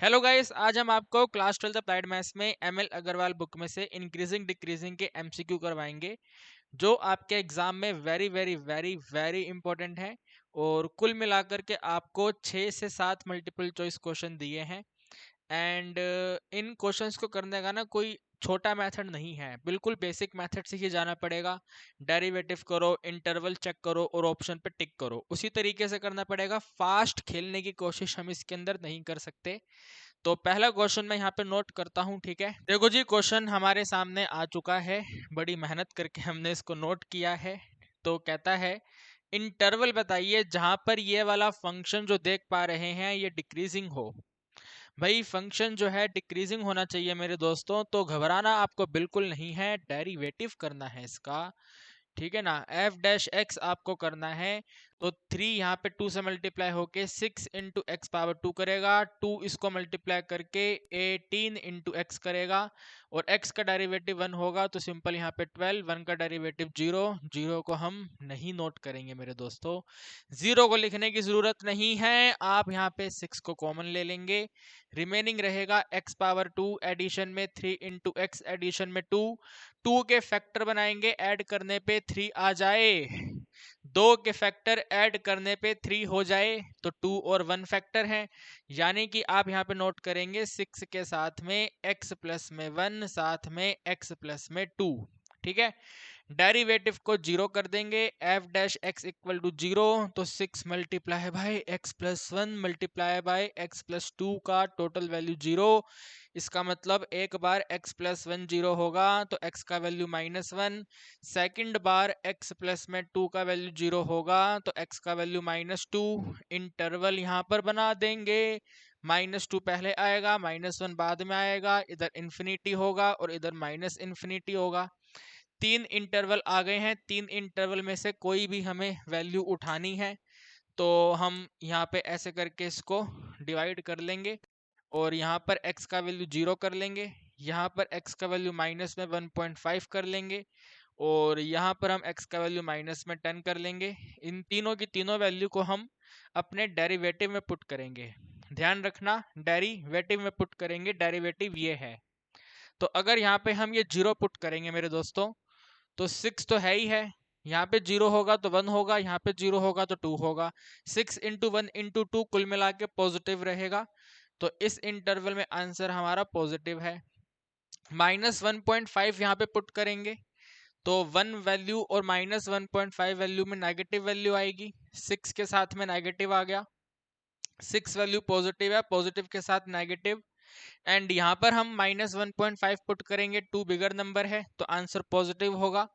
Hello guys, आज हम आपको क्लास 12 अप्लाइड मैथ्स में एमएल अग्रवाल बुक में से इंक्रीजिंग डिक्रीजिंग के एमसीक्यू करवाएंगे जो आपके एग्जाम में very very very very important है। और कुल मिलाकर के आपको 6 से 7 मल्टीपल चॉइस क्वेश्चन दिए हैं। एंड इन क्वेश्चंस को करने का ना कोई छोटा मेथड नहीं है, बिल्कुल बेसिक मेथड से ही जाना पड़ेगा। डेरिवेटिव करो, इंटरवल चेक करो और ऑप्शन पे टिक करो, उसी तरीके से करना पड़ेगा। फास्ट खेलने की कोशिश हम इसके अंदर नहीं कर सकते। तो पहला क्वेश्चन मैं यहाँ पे नोट करता हूँ, ठीक है। देखो जी, क्वेश्चन हमारे सामने आ चुका है, बड़ी मेहनत करके हमने इसको नोट किया है। तो कहता है इंटरवल बताइए जहां पर ये वाला फंक्शन जो देख पा रहे हैं ये डिक्रीजिंग हो। भाई फंक्शन जो है डिक्रीजिंग होना चाहिए मेरे दोस्तों, तो घबराना आपको बिल्कुल नहीं है, डेरिवेटिव करना है इसका, ठीक है ना। एफ डैश एक्स आपको करना है। तो 3 यहाँ पे 2 से मल्टीप्लाई होके 6 इंटू एक्स पावर 2 करेगा। 2 इसको मल्टीप्लाई करके 18 इंटू एक्स करेगा। और x का डेरिवेटिव 1 होगा तो सिंपल यहाँ पे 12, 1 का डेरिवेटिव 0, 0 को हम नहीं नोट करेंगे मेरे दोस्तों। 0 को लिखने की जरूरत नहीं है, आप यहाँ पे 6 को कॉमन ले लेंगे। रिमेनिंग रहेगा x पावर 2 एडिशन में 3 इंटू एक्स एडिशन में 2। 2 के फैक्टर बनाएंगे, ऐड करने पे 3 आ जाए। 2 के फैक्टर ऐड करने पे 3 हो जाए तो 2 और 1 फैक्टर है। यानी कि आप यहाँ पे नोट करेंगे 6 के साथ में x प्लस में 1 साथ में x प्लस में 2, ठीक है। डेरिवेटिव को 0 कर देंगे, F dash X equal to 0। तो 6 multiply by X plus 1 multiply by X plus 2 का टोटल वैल्यू 0। इसका मतलब एक बार x प्लस 1 0 होगा तो x का वैल्यू -1। सेकंड बार x प्लस में 2 का वैल्यू 0 होगा तो x का वैल्यू -2। इंटरवल यहाँ पर बना देंगे, -2 पहले आएगा, -1 बाद में आएगा, इधर इन्फिनिटी होगा और इधर माइनस इन्फिनिटी होगा। 3 इंटरवल आ गए हैं, 3 इंटरवल में से कोई भी हमें वैल्यू उठानी है तो हम यहाँ पे ऐसे करके इसको डिवाइड कर लेंगे और यहाँ पर x का वैल्यू 0 कर लेंगे, यहाँ पर x का वैल्यू माइनस में 1.5 कर लेंगे और यहाँ पर हम x का वैल्यू माइनस में 10 कर लेंगे। इन तीनों की तीनों वैल्यू को हम अपने डेरिवेटिव में पुट करेंगे। ध्यान रखना, डेरिवेटिव में पुट करेंगे, डेरिवेटिव ये है। तो अगर यहाँ पे हम ये 0 पुट करेंगे मेरे दोस्तों तो 6 तो है ही है, यहाँ पे 0 होगा तो 1 होगा, यहाँ पे 0 होगा तो 2 होगा। 6 इंटू 1 इंटू 2 कुल मिला के पॉजिटिव रहेगा, तो इस इंटरवल में आंसर हमारा पॉजिटिव है। -1.5 यहाँ पे पुट करेंगे तो 1 वैल्यू और -1.5 वैल्यू में नेगेटिव वैल्यू आएगी। 6 के साथ में नेगेटिव आ गया, 6 वैल्यू पॉजिटिव है, पॉजिटिव के साथ नेगेटिव। एंड यहाँ पर हम -1.5 पुट करेंगे, 2 बिगर नंबर है तो आंसर पॉजिटिव होगा।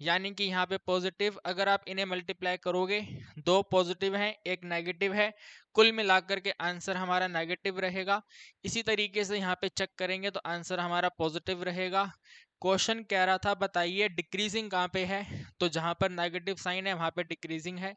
यानी कि यहाँ पे पॉजिटिव, अगर आप इन्हें मल्टीप्लाई करोगे, 2 पॉजिटिव हैं एक नेगेटिव है, कुल मिलाकर के आंसर हमारा नेगेटिव रहेगा। इसी तरीके से यहाँ पे चेक करेंगे तो आंसर हमारा पॉजिटिव रहेगा। क्वेश्चन कह रहा था बताइए डिक्रीजिंग कहाँ पे है, तो जहाँ पर नेगेटिव साइन है वहाँ पे डिक्रीजिंग है।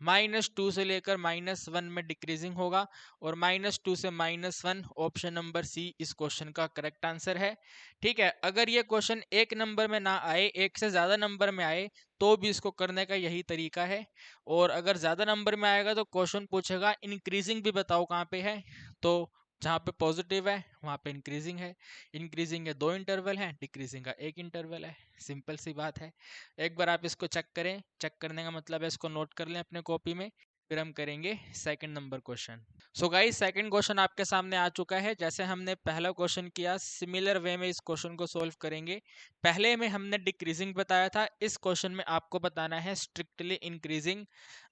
-2 से लेकर -1 में डिक्रीजिंग होगा और -2 से -1 ऑप्शन नंबर सी इस क्वेश्चन का करेक्ट आंसर है, ठीक है। अगर ये क्वेश्चन एक नंबर में ना आए, एक से ज्यादा नंबर में आए तो भी इसको करने का यही तरीका है। और अगर ज्यादा नंबर में आएगा तो क्वेश्चन पूछेगा इंक्रीजिंग भी बताओ कहाँ पे है, तो जहाँ पे पॉजिटिव है वहाँ पे इंक्रीजिंग है। इंक्रीजिंग के 2 इंटरवल हैं, डिक्रीजिंग का 1 इंटरवल है, सिंपल सी बात है। एक बार आप इसको चेक करें, चेक करने का मतलब है इसको नोट कर लें अपने कॉपी में। फिर हम करेंगे second number question. So guys, second question आपके सामने आ चुका है। जैसे हमने पहला क्वेश्चन किया, सिमिलर वे में इस क्वेश्चन को सोल्व करेंगे। पहले में हमने डिक्रीजिंग बताया था, इस क्वेश्चन में आपको बताना है स्ट्रिक्टली इंक्रीजिंग।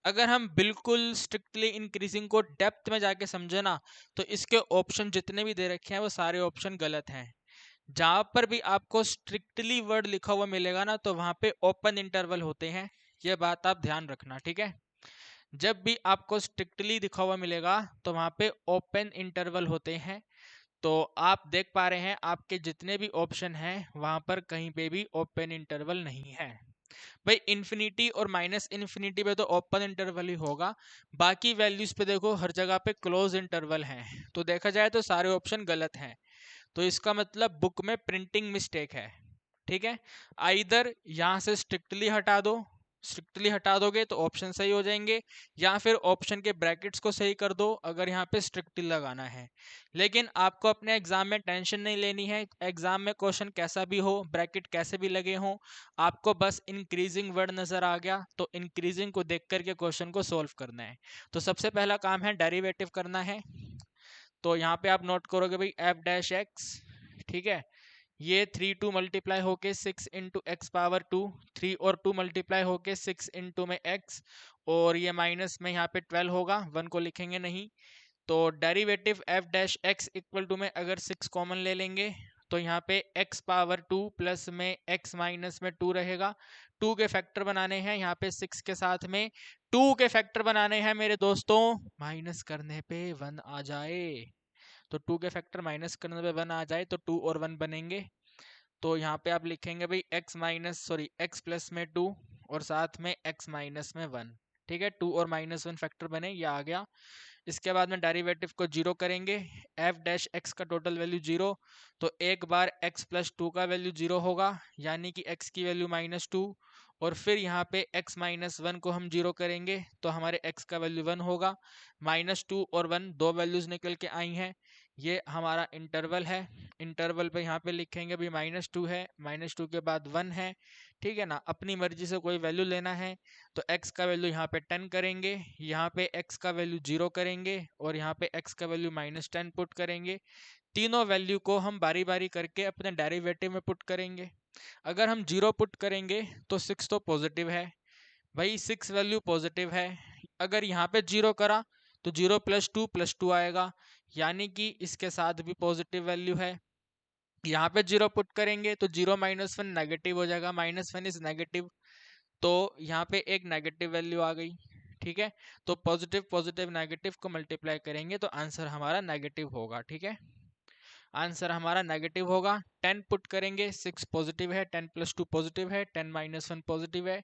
अगर हम बिल्कुल स्ट्रिक्टली इंक्रीजिंग को डेप्थ में जाके समझे ना, तो इसके ऑप्शन जितने भी दे रखे हैं वो सारे ऑप्शन गलत हैं। जहां पर भी आपको स्ट्रिक्टली वर्ड लिखा हुआ मिलेगा ना, तो वहां पे ओपन इंटरवल होते हैं, ये बात आप ध्यान रखना, ठीक है। जब भी आपको स्ट्रिक्टली लिखा हुआ मिलेगा तो वहां पे ओपन इंटरवल होते हैं। तो आप देख पा रहे हैं आपके जितने भी ऑप्शन हैं वहां पर कहीं पे भी ओपन इंटरवल नहीं है। भाई इन्फिनिटी और माइनस इन्फिनिटी पे तो ओपन इंटरवल ही होगा, बाकी वैल्यूज पे देखो हर जगह पे क्लोज इंटरवल है। तो देखा जाए तो सारे ऑप्शन गलत हैं, तो इसका मतलब बुक में प्रिंटिंग मिस्टेक है, ठीक है। आइदर यहाँ से स्ट्रिक्टली हटा दो स्ट्रिक्टली हटा दोगे तो ऑप्शन सही हो जाएंगे, या फिर ऑप्शन के ब्रैकेट्स को सही कर दो अगर यहाँ पे स्ट्रिक्टली लगाना है। लेकिन आपको अपने एग्जाम में टेंशन नहीं लेनी है, एग्जाम में क्वेश्चन कैसा भी हो, ब्रैकेट कैसे भी लगे हों, आपको बस इंक्रीजिंग वर्ड नजर आ गया तो इंक्रीजिंग को देख करके क्वेश्चन को सोल्व करना है। तो सबसे पहला काम है डेरिवेटिव करना है। तो यहाँ पे आप नोट करोगे भाई एफ डैश एक्स, ठीक है, ये 3 2 मल्टीप्लाई होके 6 इंटू एक्स पावर 2, 3 और 2 मल्टीप्लाई होके 6 इंटू में x, और ये माइनस में यहाँ पे 12 होगा, 1 को लिखेंगे नहीं। तो derivative F dash X equal to में अगर 6 कॉमन ले लेंगे तो यहाँ पे x पावर 2 प्लस में x माइनस में 2 रहेगा। 2 के फैक्टर बनाने हैं यहाँ पे 6 के साथ में, 2 के फैक्टर बनाने हैं मेरे दोस्तों, माइनस करने पे 1 आ जाए। तो 2 के फैक्टर माइनस करने पे 1 आ जाए तो 2 और 1 बनेंगे। तो यहाँ पे आप लिखेंगे भाई x प्लस में 2 और साथ में x माइनस में 1, ठीक है, 2 और -1 फैक्टर बने, ये आ गया। इसके बाद में डेरिवेटिव को जीरो करेंगे, एफ डैश एक्स का टोटल वैल्यू जीरो, तो एक बार x प्लस 2 का वैल्यू जीरो होगा, यानी कि x की वैल्यू -2, और फिर यहाँ पे x माइनस 1 को हम जीरो करेंगे तो हमारे x का वैल्यू 1 होगा। -2 और 1 दो वैल्यूज निकल के आई हैं, ये हमारा इंटरवल है। इंटरवल पे यहाँ पे लिखेंगे भी -2 है, -2 के बाद 1 है, ठीक है ना, अपनी मर्जी से कोई वैल्यू लेना है। तो x का वैल्यू यहाँ पे 10 करेंगे, यहाँ पे x का वैल्यू 0 करेंगे, और यहाँ पे x का वैल्यू -10 पुट करेंगे। तीनों वैल्यू को हम बारी बारी करके अपने डेरिवेटिव में पुट करेंगे। अगर हम 0 पुट करेंगे तो 6 तो पॉजिटिव है भाई, 6 वैल्यू पॉजिटिव है। अगर यहाँ पे 0 करा तो 0 प्लस 2 आएगा, यानी कि इसके साथ भी पॉजिटिव वैल्यू है। यहाँ पे 0 पुट करेंगे तो 0 -1 नेगेटिव हो जाएगा, -1 इज नेगेटिव, तो यहाँ पे एक नेगेटिव वैल्यू आ गई, ठीक है। तो पॉजिटिव पॉजिटिव नेगेटिव को मल्टीप्लाई करेंगे तो आंसर हमारा नेगेटिव होगा, ठीक है, आंसर हमारा नेगेटिव होगा। 10 पुट करेंगे, 6 पॉजिटिव है, 10 प्लस 2 पॉजिटिव है, 10 -1 पॉजिटिव है,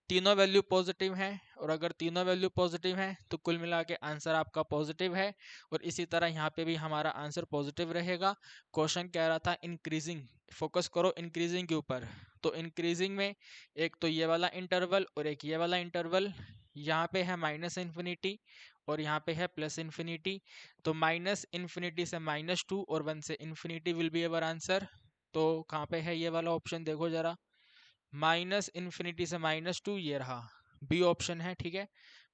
तीनों वैल्यू पॉजिटिव हैं, और अगर तीनों वैल्यू पॉजिटिव हैं तो कुल मिला के आंसर आपका पॉजिटिव है। और इसी तरह यहाँ पे भी हमारा आंसर पॉजिटिव रहेगा। क्वेश्चन कह रहा था इंक्रीजिंग, फोकस करो इंक्रीजिंग के ऊपर। तो इंक्रीजिंग में एक तो ये वाला इंटरवल और एक ये वाला इंटरवल, यहाँ पे है -इन्फिनिटी और यहाँ पे है +इन्फिनिटी। तो -इन्फिनिटी से -2 और 1 से infinity will be our answer. तो कहाँ पे है ये वाला ऑप्शन, देखो जरा, -इन्फिनिटी से -2, ये रहा बी ऑप्शन है, ठीक है,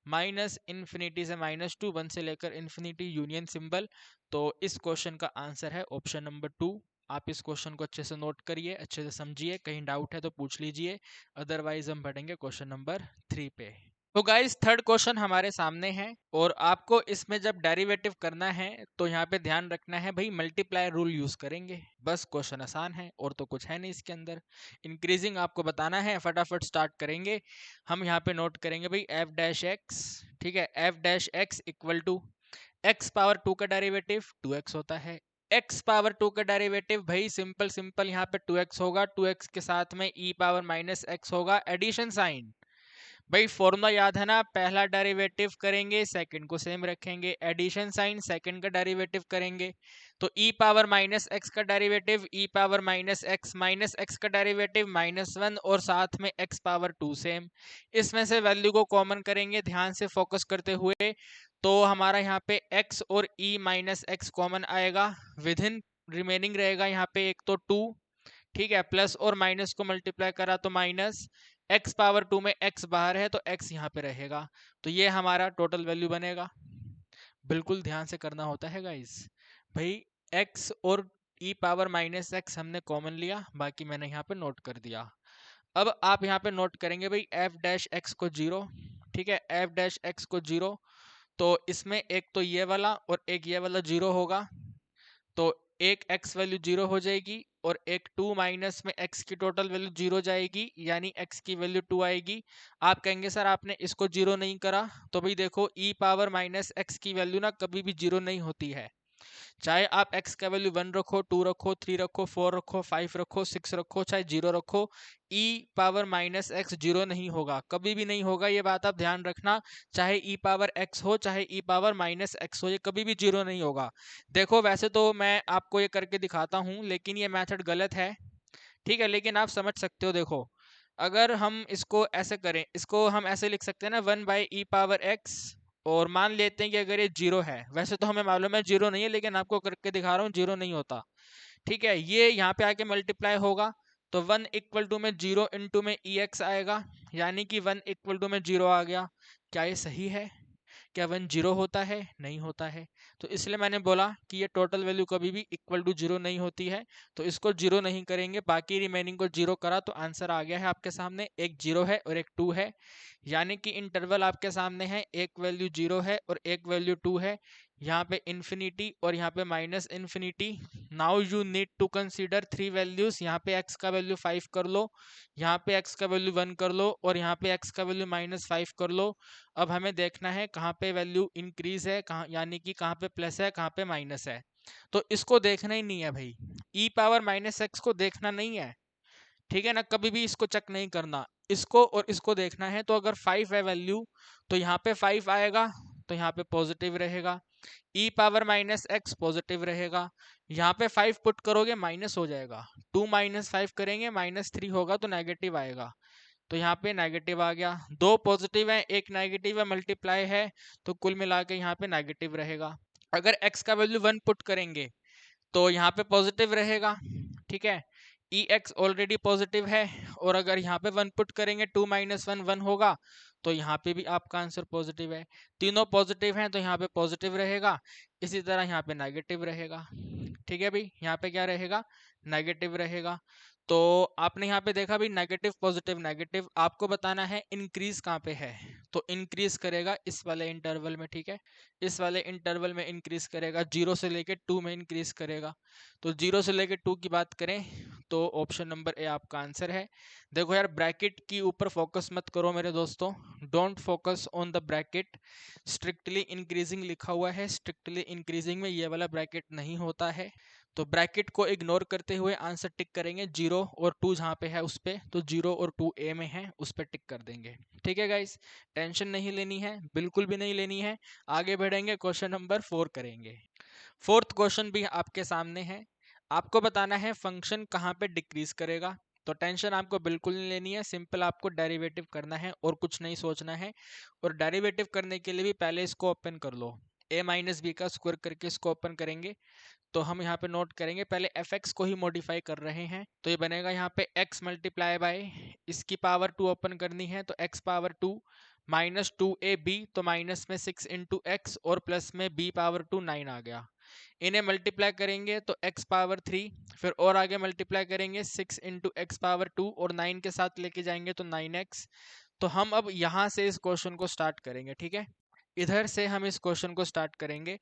-इन्फिनिटी से -2, 1 से लेकर इन्फिनिटी यूनियन सिंबल। तो इस क्वेश्चन का आंसर है ऑप्शन नंबर 2। आप इस क्वेश्चन को अच्छे से नोट करिए, अच्छे से समझिए, कहीं डाउट है तो पूछ लीजिए, अदरवाइज हम बढ़ेंगे क्वेश्चन नंबर 3 पे। तो गाइस थर्ड क्वेश्चन हमारे सामने है, और आपको इसमें जब डेरिवेटिव करना है तो यहाँ पे ध्यान रखना है भाई, मल्टीप्लाई रूल यूज करेंगे, बस क्वेश्चन आसान है और तो कुछ है नहीं इसके अंदर। इंक्रीजिंग आपको बताना है, फटाफट स्टार्ट करेंगे। हम यहाँ पे नोट करेंगे भाई एफ डैश एक्स, ठीक है, F dash X equal to X power 2 का डेरिवेटिव 2x होता है। x पावर 2 का डेरिवेटिव भाई सिंपल सिंपल यहाँ पे 2x होगा, 2x के साथ में e पावर -x होगा, एडिशन साइन। भाई फॉर्मूला याद है ना, पहला डेरिवेटिव करेंगे सेकंड को सेम रखेंगे, एडिशन साइन, सेकंड का डेरिवेटिव करेंगे तो e पावर -x का डेरिवेटिव e पावर -x का डेरिवेटिव -1 और साथ में x पावर 2 सेम। इसमें से वैल्यू को कॉमन करेंगे, ध्यान से फोकस करते हुए। तो हमारा यहाँ पे x और e -x कॉमन आएगा, विद इन रिमेनिंग रहेगा यहाँ पे एक तो 2, ठीक है, प्लस और माइनस को मल्टीप्लाई करा तो माइनस, x पावर 2 में x बाहर है तो x यहाँ पे रहेगा, तो ये हमारा टोटल वैल्यू बनेगा। बिल्कुल ध्यान से करना होता है गाइस भाई, x और e पावर -x हमने कॉमन लिया, बाकी मैंने यहाँ पे नोट कर दिया। अब आप यहाँ पे नोट करेंगे भाई एफ डैश एक्स को 0, ठीक है, एफ डैश एक्स को 0, तो इसमें एक तो ये वाला और एक ये वाला 0 होगा, तो एक x वैल्यू 0 हो जाएगी और एक 2 माइनस में x की टोटल वैल्यू 0 जाएगी, यानी x की वैल्यू 2 आएगी। आप कहेंगे सर आपने इसको 0 नहीं करा, तो भाई देखो e पावर -x की वैल्यू ना कभी भी 0 नहीं होती है, चाहे आप x का वैल्यू 1 रखो, 2 रखो, 3 रखो, 4 रखो, 5 रखो, 6 रखो, चाहे 0 रखो, e पावर -x 0 नहीं होगा, कभी भी नहीं होगा, ये बात आप ध्यान रखना। चाहे e पावर x हो, चाहे e पावर -x हो, ये कभी भी 0 नहीं होगा। देखो वैसे तो मैं आपको ये करके दिखाता हूँ, लेकिन ये मेथड गलत है, ठीक है, लेकिन आप समझ सकते हो। देखो अगर हम इसको ऐसे करें, इसको हम ऐसे लिख सकते हैं ना, 1/e⁻x, और मान लेते हैं कि अगर ये जीरो है, वैसे तो हमें मालूम है जीरो नहीं है, लेकिन आपको करके दिखा रहा हूँ जीरो नहीं होता। ठीक है, ये यहाँ पे आके मल्टीप्लाई होगा, तो 1 इक्वल टू में 0 इंटू में ex आएगा, यानी कि 1 इक्वल टू में 0 आ गया। क्या ये सही है? क्या 1 0 होता है? नहीं होता है। तो इसलिए मैंने बोला कि ये टोटल वैल्यू कभी भी इक्वल टू 0 नहीं होती है, तो इसको 0 नहीं करेंगे, बाकी रिमेनिंग को 0 करा तो आंसर आ गया है आपके सामने। एक 0 है और एक 2 है, यानी कि इंटरवल आपके सामने है, एक वैल्यू 0 है और एक वैल्यू 2 है, यहाँ पे इन्फिनिटी और यहाँ पे minus infinity. Now you need to consider three values, यहाँ पे x का वैल्यू 5 कर लो, यहाँ पे x का वैल्यू 1 कर लो और यहाँ पे x का वैल्यू -5 कर लो। अब हमें देखना है कहाँ पे वैल्यू इंक्रीज है, कहाँ, यानी कि कहाँ पे प्लस है, कहाँ पे माइनस है। तो इसको देखना ही नहीं है भाई, e⁻−x को देखना नहीं है, ठीक है ना, कभी भी इसको चेक नहीं करना, इसको और इसको देखना है। तो अगर 5 है वैल्यू, तो यहाँ पे 5 आएगा, तो यहाँ पे पॉजिटिव रहेगा, e⁻−x पॉजिटिव रहेगा, यहाँ पे 5 पुट करोगे माइनस हो जाएगा, 2 - 5 करेंगे -3 होगा तो नेगेटिव आएगा, तो यहाँ पे नेगेटिव आ गया। दो पॉजिटिव है एक नेगेटिव है, मल्टीप्लाई है, तो कुल मिला के यहाँ पे नेगेटिव रहेगा। अगर x का वैल्यू 1 पुट करेंगे तो यहाँ पे पॉजिटिव रहेगा, ठीक है, ex ऑलरेडी पॉजिटिव है, और अगर यहाँ पे 1 पुट करेंगे 2 - 1 1 होगा, तो यहाँ पे भी आपका आंसर पॉजिटिव है। तीनों पॉजिटिव हैं तो यहाँ पे पॉजिटिव रहेगा, इसी तरह यहाँ पे नेगेटिव रहेगा। ठीक है भाई, यहाँ पे क्या रहेगा? नेगेटिव रहेगा। तो आपने यहाँ पे देखा भी नेगेटिव पॉजिटिव नेगेटिव, आपको बताना है इंक्रीज कहाँ पे है, तो इंक्रीज करेगा इस वाले इंटरवल में, ठीक है, इस वाले इंटरवल में इंक्रीज करेगा, 0 से लेके 2 में इंक्रीज करेगा। तो 0 से लेके 2 की बात करें तो ऑप्शन नंबर ए आपका आंसर है। देखो यार, ब्रैकेट की ऊपर फोकस मत करो मेरे दोस्तों, don't focus on the bracket. Strictly increasing लिखा हुआ है, स्ट्रिक्टली इंक्रीजिंग में ये वाला ब्रैकेट नहीं होता है, तो ब्रैकेट को इग्नोर करते हुए आंसर टिक करेंगे, 0 और 2 जहाँ पे है उस पे, तो 0 और 2 ए में है, उस पे टिक कर देंगे। ठीक है गाइस, टेंशन नहीं लेनी है, बिल्कुल भी नहीं लेनी है। आगे बढ़ेंगे, क्वेश्चन नंबर 4 करेंगे। फोर्थ क्वेश्चन भी आपके सामने है, आपको बताना है फंक्शन कहाँ पे डिक्रीज करेगा। तो टेंशन आपको बिल्कुल नहीं लेनी है, सिंपल आपको डेरिवेटिव करना है और कुछ नहीं सोचना है। और डेरिवेटिव करने के लिए भी पहले इसको ओपन कर लो, a - b का स्क्वायर करके इसको ओपन करेंगे, तो हम यहाँ पे नोट करेंगे, पहले fx को ही मॉडिफाई कर रहे हैं, तो ये बनेगा यहाँ पे x मल्टीप्लाई बाय इसकी पावर 2 ओपन करनी है, तो x पावर 2 -2ab, तो माइनस में 6 इंटू एक्स और प्लस में b पावर 2 9 आ गया। इन्हें मल्टीप्लाई करेंगे तो x पावर 3, फिर और आगे मल्टीप्लाई करेंगे 6 इंटू एक्स पावर 2 और 9 के साथ लेके जाएंगे तो 9x। तो हम अब यहाँ से इस क्वेश्चन को स्टार्ट करेंगे, ठीक है, इधर से हम इस क्वेश्चन को स्टार्ट करेंगे।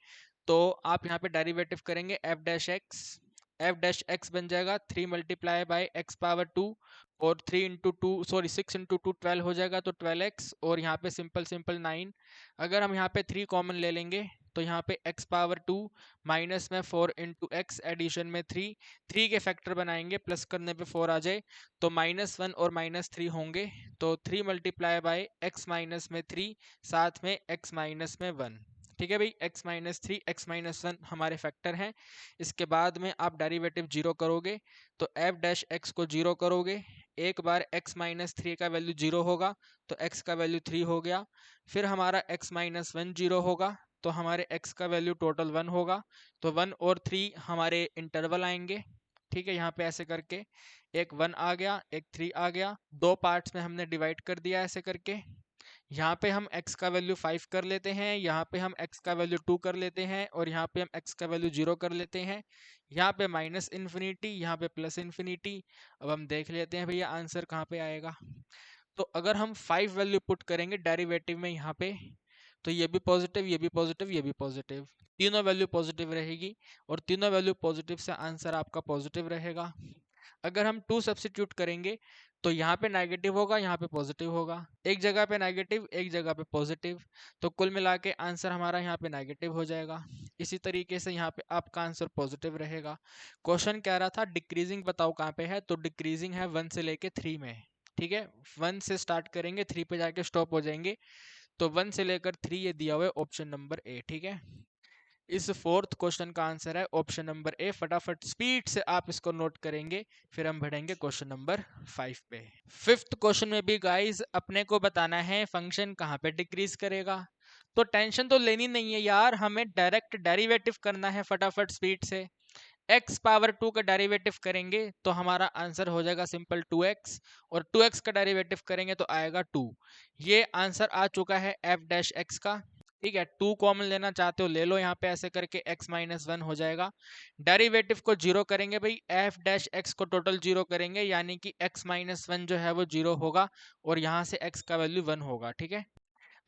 तो आप यहाँ पे डेरिवेटिव करेंगे f डैश x बन जाएगा 3 मल्टीप्लाई बाय x पावर 2, और 3 इंटू 2 सॉरी 6 इंटू 2 12 हो जाएगा, तो 12x, और यहाँ पे सिंपल सिंपल 9। अगर हम यहाँ पे 3 कॉमन ले लेंगे तो यहाँ पे x पावर 2 माइनस में 4 इंटू एक्स एडिशन में 3, 3 के फैक्टर बनाएंगे, प्लस करने पे 4 आ जाए, तो -1 और -3 होंगे, तो 3 मल्टीप्लाई बाय x माइनस में 3, साथ में x माइनस में 1। ठीक है भाई, x - 3 x - 1 हमारे फैक्टर हैं। इसके बाद में आप डेरिवेटिव 0 करोगे, तो f डैश x को 0 करोगे, एक बार x - 3 का वैल्यू 0 होगा तो x का वैल्यू 3 हो गया, फिर हमारा x - 1 0 होगा, तो हमारे x का वैल्यू टोटल 1 होगा, तो 1 और 3 हमारे इंटरवल आएंगे। ठीक है, यहाँ पे ऐसे करके एक 1 आ गया एक 3 आ गया, दो पार्ट्स में हमने डिवाइड कर दिया ऐसे करके। यहाँ पे हम x का वैल्यू 5 कर लेते हैं, यहाँ पे हम x का वैल्यू 2 कर लेते हैं, और यहाँ पे हम x का वैल्यू 0 कर लेते हैं। यहाँ पे माइनस इन्फिनिटी, यहाँ पे प्लस इन्फिनिटी। अब हम देख लेते हैं भैया आंसर कहाँ पे आएगा। तो अगर हम 5 वैल्यू पुट करेंगे डेरिवेटिव में यहाँ पे, तो ये भी पॉजिटिव ये भी पॉजिटिव ये भी पॉजिटिव, तीनों वैल्यू पॉजिटिव रहेगी, और तीनों वैल्यू पॉजिटिव से आंसर आपका पॉजिटिव रहेगा। अगर हम 2 सब्सिट्यूट करेंगे तो यहाँ पे नेगेटिव होगा यहाँ पे पॉजिटिव होगा, एक जगह पे नेगेटिव एक जगह पे पॉजिटिव, तो कुल मिला के आंसर हमारा यहाँ पे नेगेटिव हो जाएगा। इसी तरीके से यहाँ पे आपका आंसर पॉजिटिव रहेगा। क्वेश्चन कह रहा था डिक्रीजिंग बताओ कहाँ पे है, तो डिक्रीजिंग है 1 से लेके 3 में। ठीक है, 1 से स्टार्ट करेंगे 3 पे जाके स्टॉप हो जाएंगे, तो 1 से लेकर 3 ये दिया हुआ है ऑप्शन नंबर ए। ठीक है, इस फोर्थ क्वेश्चन का आंसर है ऑप्शन नंबर ए। फटाफट स्पीड से आप इसको नोट करेंगे, फिर हम बढ़ेंगे क्वेश्चन नंबर 5 पे। फिफ्थ क्वेश्चन में भी गाइस अपने को बताना है फंक्शन कहाँ पे डिक्रीज करेगा। तो टेंशन तो लेनी नहीं है यार, हमें डायरेक्ट डेरिवेटिव करना है फटाफट स्पीड से। x पावर 2 का डेरिवेटिव करेंगे तो हमारा आंसर हो जाएगा सिंपल 2x, और 2x का डेरिवेटिव करेंगे तो आएगा 2। ये आंसर आ चुका है f डैश x का। ठीक है, 2 कॉमन लेना चाहते हो ले लो, यहाँ पे ऐसे करके x माइनस 1 हो जाएगा। डेरिवेटिव को जीरो करेंगे भाई, f डैश x को टोटल जीरो करेंगे, यानी कि x माइनस 1 जो है वो जीरो होगा, और यहाँ से x का वैल्यू 1 होगा। ठीक है,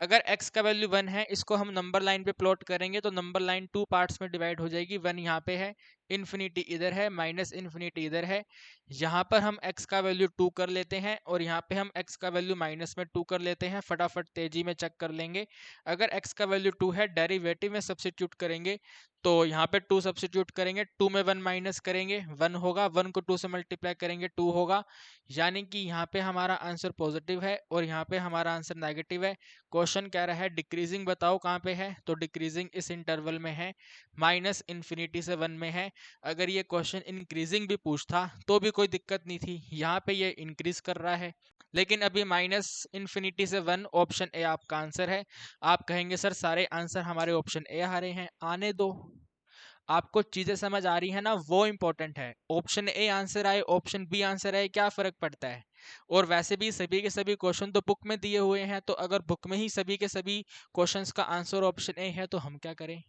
अगर x का वैल्यू 1 है, इसको हम नंबर लाइन पे प्लॉट करेंगे तो नंबर लाइन 2 पार्ट्स में डिवाइड हो जाएगी। 1 यहाँ पे है, इन्फिनिटी इधर है, माइनस इन्फिनिटी इधर है। यहाँ पर हम x का वैल्यू 2 कर लेते हैं, और यहाँ पे हम x का वैल्यू माइनस में 2 कर लेते हैं। फटाफट तेजी में चेक कर लेंगे। अगर x का वैल्यू 2 है, डेरिवेटिव में सब्सिट्यूट करेंगे तो यहाँ पे 2 सब्सिट्यूट करेंगे, 2 में 1 माइनस करेंगे 1 होगा, 1 को 2 से मल्टीप्लाई करेंगे 2 होगा, यानी कि यहाँ पे हमारा आंसर पॉजिटिव है और यहाँ पे हमारा आंसर नेगेटिव है। क्वेश्चन कह रहा है डिक्रीजिंग बताओ कहाँ पे है, तो डिक्रीजिंग इस इंटरवल में है, माइनस इन्फिनिटी से 1 में है। अगर ये क्वेश्चन इंक्रीजिंग भी पूछता तो भी कोई दिक्कत नहीं थी, यहाँ पे ये इंक्रीज कर रहा है, लेकिन अभी माइनस इन्फिनिटी से 1, ऑप्शन ए आपका आंसर है। आप कहेंगे सर सारे आंसर हमारे ऑप्शन ए आ रहे हैं, आने दो, आपको चीजें समझ आ रही है ना, वो इंपॉर्टेंट है। ऑप्शन ए आंसर आए, ऑप्शन बी आंसर आए, क्या फर्क पड़ता है। और वैसे भी सभी के सभी क्वेश्चन तो बुक में दिए हुए हैं, तो अगर बुक में ही सभी के सभी क्वेश्चंस का आंसर ऑप्शन ए है तो हम क्या करें।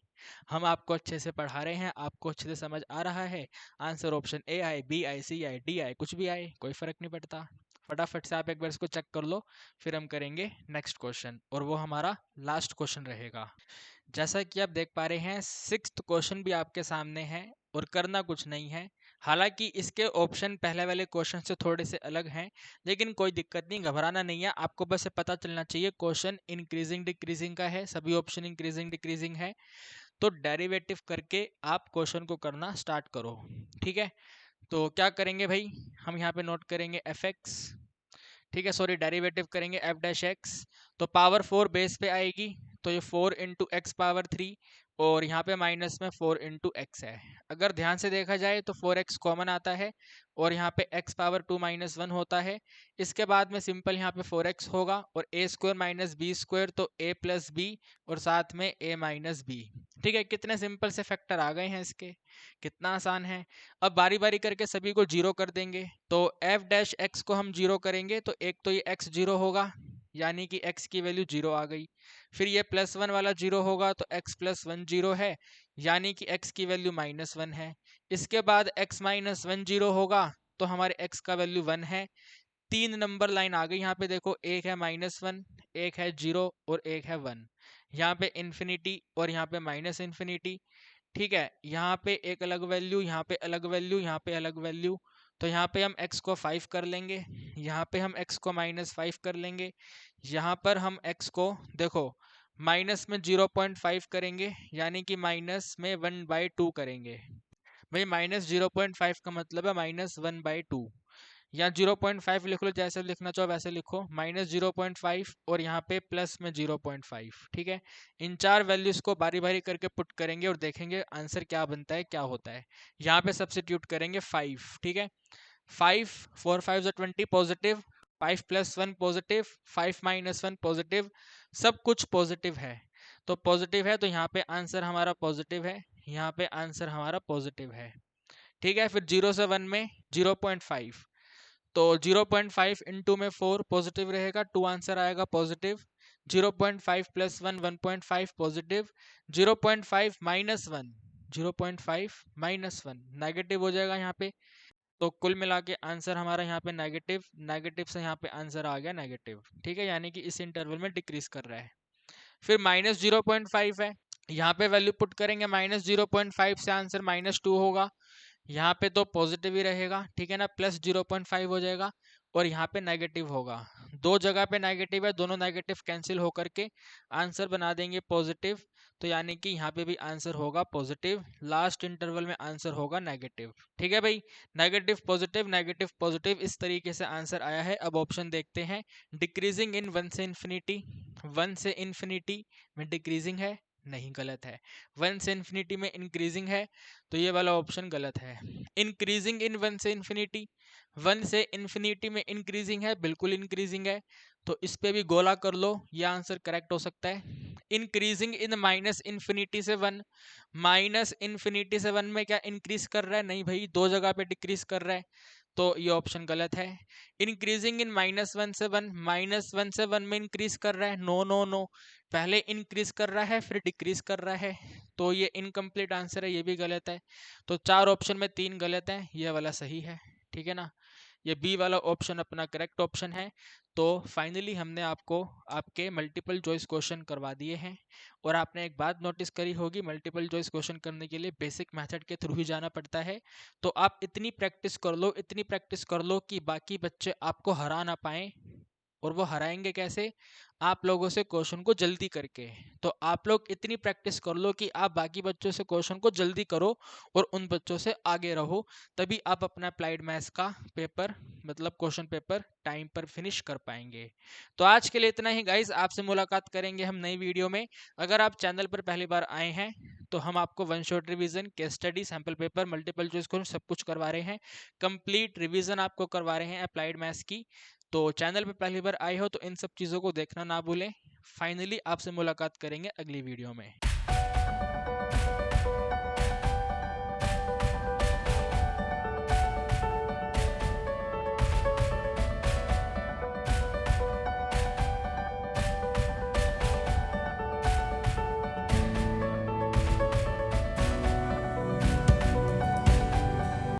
हम आपको अच्छे से पढ़ा रहे हैं, आपको अच्छे से समझ आ रहा है, आंसर ऑप्शन ए आए, बी आए, सी आए, डी आए, कुछ भी आए, कोई फर्क नहीं पड़ता। फटाफट से आप एक बार इसको चेक कर लो, फिर हम करेंगे नेक्स्ट क्वेश्चन, और वो हमारा लास्ट क्वेश्चन रहेगा। जैसा कि आप देख पा रहे हैं, सिक्स्थ क्वेश्चन भी आपके सामने है, और करना कुछ नहीं है। हालांकि इसके ऑप्शन पहले वाले क्वेश्चन से थोड़े से अलग हैं, लेकिन कोई दिक्कत नहीं, घबराना नहीं है। आपको बस ये पता चलना चाहिए क्वेश्चन इंक्रीजिंग डिक्रीजिंग का है, सभी ऑप्शन इंक्रीजिंग डिक्रीजिंग है। तो डेरिवेटिव करके आप क्वेश्चन को करना स्टार्ट करो। ठीक है, तो क्या करेंगे भाई, हम यहाँ पे नोट करेंगे एफ एक्स। ठीक है, सॉरी, डेरिवेटिव करेंगे एफ डैश एक्स, तो पावर 4 बेस पे आएगी, तो ये 4 इंटू एक्स पावर 3, और यहाँ पे माइनस में 4 इंटू एक्स है। अगर ध्यान से देखा जाए तो 4x कॉमन आता है, और यहाँ पे x पावर 2 माइनस 1 होता है। इसके बाद में सिंपल यहाँ पे 4x होगा, और a square minus B square, तो a प्लस बी, और साथ में a माइनस बी। ठीक है, कितने सिंपल से फैक्टर आ गए हैं इसके, कितना आसान है। अब बारी बारी करके सभी को जीरो कर देंगे, तो f डैश x को हम जीरो करेंगे तो एक तो ये x जीरो होगा, यानी कि x की वैल्यू जीरो आ गई। फिर ये प्लस 1 वाला जीरो होगा तो x प्लस 1 जीरो है, यानी कि x की वैल्यू माइनस 1 है। इसके बाद x माइनस 1 जीरो होगा तो हमारे x का वैल्यू 1 है। 3 नंबर लाइन आ गई यहाँ पे, देखो एक है -1, एक है 0 और एक है 1। यहाँ पे इन्फिनिटी और यहाँ पे माइनस इन्फिनिटी। ठीक है, यहाँ पे एक अलग वैल्यू, यहाँ पे अलग वैल्यू, यहाँ पे अलग वैल्यू। तो यहाँ पे हम x को 5 कर लेंगे, यहाँ पे हम x को -5 कर लेंगे, यहाँ पर हम x को देखो माइनस में 0.5 करेंगे, यानी कि माइनस में 1/2 करेंगे। भाई -0.5 का मतलब है -1/2, या 0.5 लिख लो, जैसे लिखना चाहो वैसे लिखो, -0.5 और यहाँ पे प्लस में 0.5। ठीक है, इन चार वैल्यूज को बारी बारी करके पुट करेंगे और देखेंगे आंसर क्या बनता है, क्या होता है। यहाँ पे सब्सिट्यूट करेंगे 5। ठीक है, 5 4 5 20 positive, 5 plus 1 positive, 5 minus 1 positive, सब कुछ पॉजिटिव है। तो पॉजिटिव है तो यहाँ पे आंसर हमारा पॉजिटिव है, यहाँ पे आंसर हमारा पॉजिटिव है। ठीक है, फिर 0 से 1 में 0.5, तो 0.5 इंटू में 4 पॉजिटिव रहेगा, 2 आंसर आएगा positive. 0.5 plus 1 1.5 positive, 0.5 minus 1 0.5 minus 1 negative हो जाएगा यहाँ पे। तो कुल मिला के आंसर हमारा यहाँ पे नेगेटिव, नेगेटिव से यहाँ पे आंसर आ गया नेगेटिव। ठीक है, यानी कि इस इंटरवल में डिक्रीज कर रहा है। फिर -0.5 है, यहाँ पे वैल्यू पुट करेंगे, -0.5 से आंसर -2 होगा, यहाँ पे तो पॉजिटिव ही रहेगा। ठीक है ना, +0.5 हो जाएगा, और यहाँ पे नेगेटिव होगा। दो जगह पे नेगेटिव है, दोनों नेगेटिव कैंसिल होकर के आंसर बना देंगे पॉजिटिव, तो यानी कि यहाँ पे भी आंसर होगा पॉजिटिव, लास्ट इंटरवल में आंसर होगा नेगेटिव। ठीक है भाई, नेगेटिव पॉजिटिव, इस तरीके से आंसर आया है। अब ऑप्शन देखते हैं, डिक्रीजिंग इन 1 से इन्फिनिटी, 1 से इन्फिनिटी में डिक्रीजिंग है, नहीं, गलत है। 1 से इन्फिनिटी में इंक्रीजिंग है, तो ये वाला ऑप्शन गलत है। इंक्रीजिंग इन 1 से इन्फिनिटी, 1 से इन्फिनिटी में इंक्रीजिंग है, बिल्कुल इंक्रीजिंग है, तो इस पे भी गोला कर लो, ये आंसर करेक्ट हो सकता है। इंक्रीजिंग इन माइनस इन्फिनिटी से 1, माइनस इन्फिनिटी से 1 में क्या इंक्रीज कर रहा है? नहीं भाई, दो जगह पे डिक्रीज कर रहा है, तो ये ऑप्शन गलत है। इंक्रीजिंग इन -1 से 1, -1 से 1 में इंक्रीज कर रहा है? नो नो नो, पहले इंक्रीज कर रहा है फिर डिक्रीज कर रहा है, तो ये इनकम्प्लीट आंसर है, ये भी गलत है। तो 4 ऑप्शन में 3 गलत है, ये वाला सही है, ठीक है ना। ये बी वाला ऑप्शन अपना करेक्ट ऑप्शन है। तो फाइनली हमने आपको आपके मल्टीपल चॉइस क्वेश्चन करवा दिए हैं। और आपने एक बात नोटिस करी होगी, मल्टीपल चॉइस क्वेश्चन करने के लिए बेसिक मेथड के थ्रू ही जाना पड़ता है। तो आप इतनी प्रैक्टिस कर लो, इतनी प्रैक्टिस कर लो कि बाकी बच्चे आपको हरा ना पाए। और वो हराएंगे कैसे? आप लोगों से क्वेश्चन को जल्दी करके। तो आप लोग इतनी प्रैक्टिस कर लो कि आप बाकी बच्चों से क्वेश्चन को जल्दी करो और उन बच्चों से आगे रहो, तभी आप अपना अप्लाइड मैथ्स का पेपर, मतलब क्वेश्चन पेपर टाइम पर फिनिश कर पाएंगे। तो आज के लिए इतना ही गाइस, आपसे मुलाकात करेंगे हम नई वीडियो में। अगर आप चैनल पर पहली बार आए हैं तो हम आपको one shot revision, case study, sample paper, multiple choice question सब कुछ करवा रहे हैं। कंप्लीट रिवीजन आपको करवा रहे हैं अप्लाइड मैथ्स की। तो चैनल पर पहली बार आए हो तो इन सब चीज़ों को देखना ना भूलें। फाइनली आपसे मुलाकात करेंगे अगली वीडियो में।